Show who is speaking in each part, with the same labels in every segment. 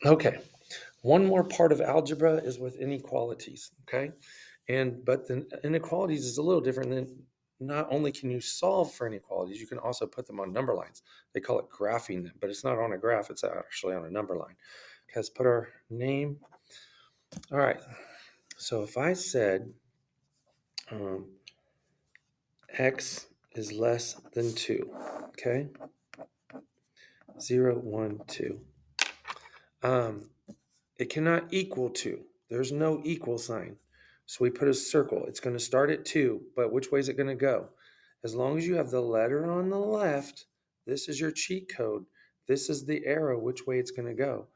Speaker 1: Okay. One more part of algebra is with inequalities, okay? But the inequalities is a little different than not only can you solve for inequalities, you can also put them on number lines. They call it graphing them, but it's not on a graph, it's actually on a number line. Okay, let's put our name. All right. So if I said um, x is less than 2, okay? 0, 1, 2. Um, It cannot equal 2. There's no equal sign. So we put a circle. It's going to start at 2, but which way is it going to go? As long as you have the letter on the left, this is your cheat code. This is the arrow, which way it's going to go.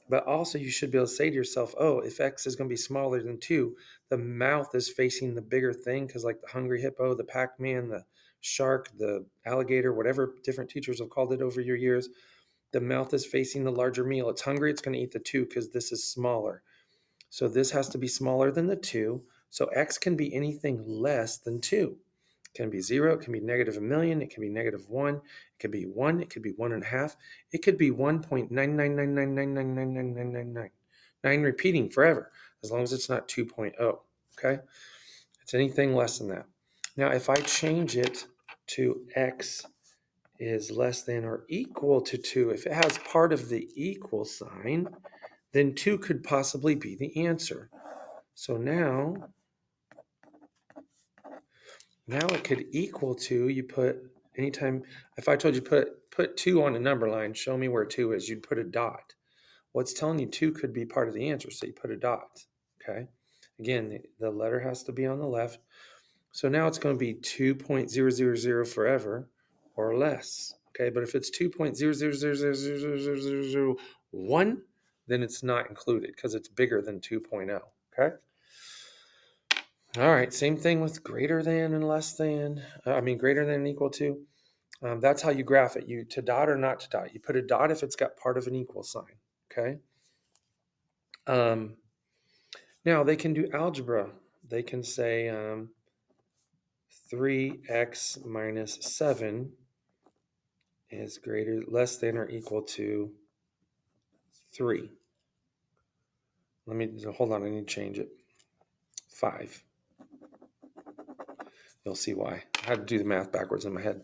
Speaker 1: But also you should be able to say to yourself, oh, if x is going to be smaller than 2, the mouth is facing the bigger thing because like the hungry hippo, the Pac-Man, the shark, the alligator, whatever different teachers have called it over your years, the mouth is facing the larger meal. It's hungry, it's going to eat the 2 because this is smaller. So this has to be smaller than the 2. So x can be anything less than 2. It can be 0, it can be negative a million, it can be negative 1, it could be 1, it could be 1.5, it could be 1.99999999999. 9 repeating forever, as long as it's not 2.0. Okay? It's anything less than that. Now, if I change it to x is less than or equal to 2, if it has part of the equal sign, then 2 could possibly be the answer. So now it could equal to, you put, anytime, if I told you put 2 on a number line, show me where 2 is, you'd put a dot. Well, it's telling you 2 could be part of the answer, so you put a dot, okay? Again, the letter has to be on the left. So now it's going to be 2.000 forever or less, okay? But if it's 2.000000001, then it's not included because it's bigger than 2.0, okay? All right, same thing with greater than and less than. Greater than and equal to. That's how you graph it. You to dot or not to dot. You put a dot if it's got part of an equal sign. Okay. Now they can do algebra. They can say 3x minus 7 is less than or equal to 3. Hold on. I need to change it. 5. You'll see why. I had to do the math backwards in my head.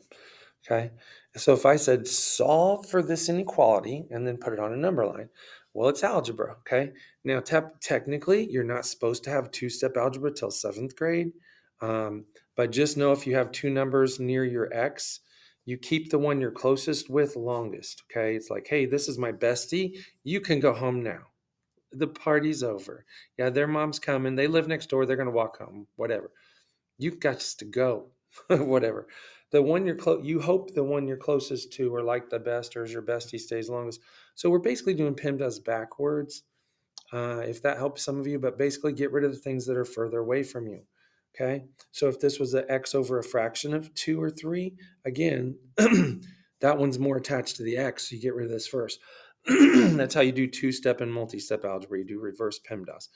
Speaker 1: Okay. So if I said solve for this inequality and then put it on a number line, well, it's algebra. Okay. Now, technically, you're not supposed to have two-step algebra till 7th grade. But just know if you have two numbers near your x, you keep the one you're closest with longest. Okay. It's like, hey, this is my bestie. You can go home now. The party's over. Yeah, their mom's coming. They live next door. They're going to walk home, whatever. You've got to go, whatever. The one you hope the one you're closest to or like the best or is your bestie stays longest. So we're basically doing PEMDAS backwards, if that helps some of you, but basically get rid of the things that are further away from you. Okay. So if this was an x over a fraction of 2 or 3, again, that one's more attached to the x. So you get rid of this first. That's how you do two-step and multi-step algebra. You do reverse PEMDAS.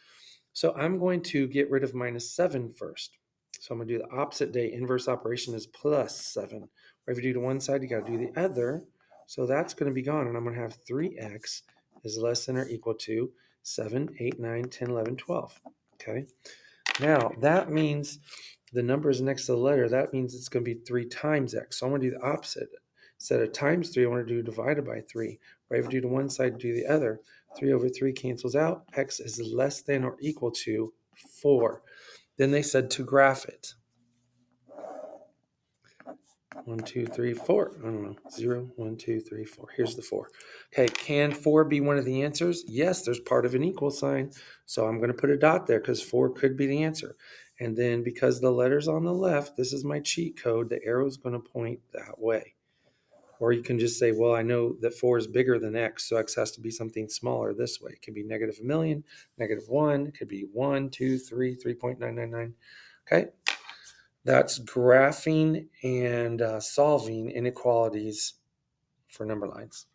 Speaker 1: So I'm going to get rid of minus 7 first. So I'm going to do the opposite day. Inverse operation is plus 7. Whatever you do to one side, you got to do the other. So that's going to be gone. And I'm going to have 3x is less than or equal to 7, 8, 9, 10, 11, 12. Okay. Now that means the number is next to the letter. That means it's going to be 3 times x. So I'm going to do the opposite. Instead of times 3, I want to do divided by 3. Whatever you do to one side, do the other. 3 over 3 cancels out. X is less than or equal to 4. Then they said to graph it. 1, 2, 3, 4. I don't know. 0, 1, 2, 3, 4. Here's the 4. Okay, can 4 be one of the answers? Yes, there's part of an equal sign. So I'm going to put a dot there because 4 could be the answer. And then because the letter's on the left, this is my cheat code, the arrow is going to point that way. Or you can just say, well, I know that 4 is bigger than x, so x has to be something smaller this way. It could be negative a million, negative 1. It could be 1, 2, 3, 3.999. Okay, that's graphing and solving inequalities for number lines.